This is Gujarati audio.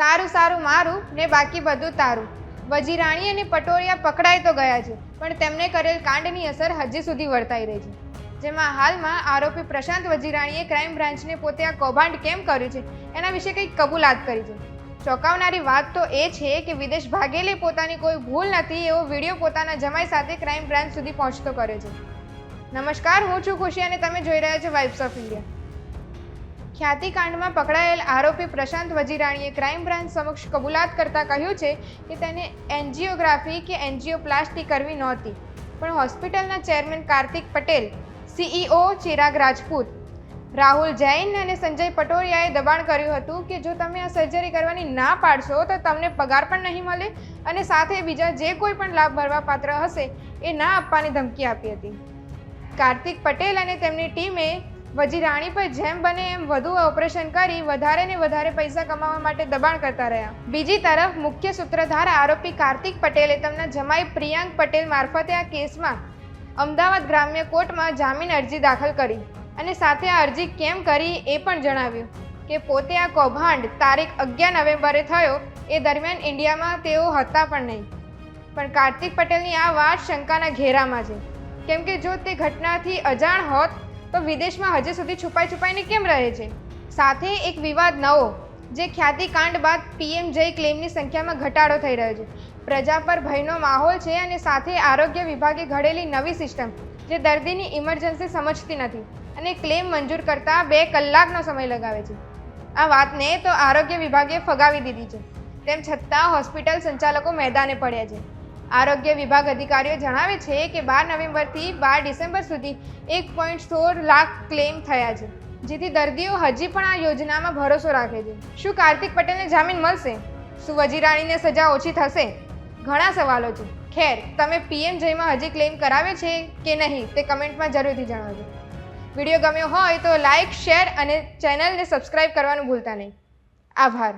સારું સારું મારું ને બાકી બધું તારું. વજીરાણી અને પટોળિયા પકડાઈ તો ગયા છે, પણ તેમને કરેલ કાંડની અસર હજી સુધી વર્તાઈ રહી છે. જેમાં હાલમાં આરોપી પ્રશાંત વજીરાણીએ ક્રાઇમ બ્રાન્ચને પોતે આ કૌભાંડ કેમ કર્યું છે એના વિશે કંઈક કબૂલાત કરી છે. ચોંકાવનારી વાત તો એ છે કે વિદેશ ભાગેલી પોતાની કોઈ ભૂલ નથી એવો વિડીયો પોતાના જમાઈ સાથે ક્રાઇમ બ્રાન્ચ સુધી પહોંચતો કર્યો છે. નમસ્કાર, હું છું ખુશી અને તમે જોઈ રહ્યા છો વાઇબ્સ ઓફ ઇન્ડિયા. ખ્યાતિકાંડમાં પકડાયેલ આરોપી પ્રશાંત વજીરાણીએ ક્રાઇમ બ્રાન્ચ સમક્ષ કબૂલાત કરતા કહ્યું છે કે તેને એન્જિયોગ્રાફી કે એન્જિયોપ્લાસ્ટી કરવી નહોતી, પણ હોસ્પિટલના ચેરમેન કાર્તિક પટેલ, CEO ચિરાગ રાજપૂત, રાહુલ જૈન અને સંજય પટોળિયાએ દબાણ કર્યું હતું કે જો તમે આ સર્જરી કરવાની ના પાડશો તો તમને પગાર પણ નહીં મળે અને સાથે બીજા જે કોઈ પણ લાભ ભરવા પાત્ર હશે એ ના આપવાની ધમકી આપી હતી. કાર્તિક પટેલ અને તેમની ટીમે વજીરાણી પર જેમ બને એમ વધુ ઓપરેશન કરી વધારે ને વધારે પૈસા કમાવા માટે દબાણ કરતા રહ્યા. બીજી તરફ મુખ્ય સૂત્રધાર આરોપી કાર્તિક પટેલે તેમના જમાઈ પ્રિયાંક પટેલ મારફતે આ કેસમાં અમદાવાદ ગ્રામ્ય કોર્ટમાં જામીન અરજી દાખલ કરી અને સાથે આ અરજી કેમ કરી એ પણ જણાવ્યું કે પોતે આ કૌભાંડ તારીખ 11 નવેમ્બરે થયો એ દરમિયાન ઇન્ડિયામાં તેઓ હતા પણ નહીં. પણ કાર્તિક પટેલની આ વાત શંકાના ઘેરામાં છે, કેમ કે જો તે ઘટનાથી અજાણ હોત તો વિદેશમાં હજી સુધી છુપાઈને કેમ રહે છે. સાથે એક વિવાદ નવો, જે ખ્યાતિકાંડ બાદ PM જય ક્લેમની સંખ્યામાં ઘટાડો થઈ રહ્યો છે. પ્રજા પર ભયનો માહોલ છે અને સાથે આરોગ્ય વિભાગે ઘડેલી નવી સિસ્ટમ જે દર્દીની ઇમરજન્સી સમજતી નથી અને ક્લેમ મંજૂર કરતા 2 કલાકનો સમય લગાવે છે. આ વાતને તો આરોગ્ય વિભાગે ફગાવી દીધી છે. તેમ છતાં હોસ્પિટલ સંચાલકો મેદાને પડ્યા છે. આરોગ્ય વિભાગ અધિકારીઓ જણાવે છે કે 12 નવેમ્બરથી 12 ડિસેમ્બર સુધી 1.16 લાખ ક્લેમ થયા છે, જેથી દર્દીઓ હજી પણ આ યોજનામાં ભરોસો રાખે છે. શું કાર્તિક પટેલને જામીન મળશે? શું વજીરાણીને સજા ઓછી થશે? ઘણા સવાલો છે. ખેર, તમે PM જયમાં હજી ક્લેમ કરાવે છે કે નહીં તે કમેન્ટમાં જરૂરથી જણાવજો. વિડીયો ગમ્યો હોય તો લાઇક, શેર અને ચેનલને સબસ્ક્રાઇબ કરવાનું ભૂલતા નહીં. આભાર.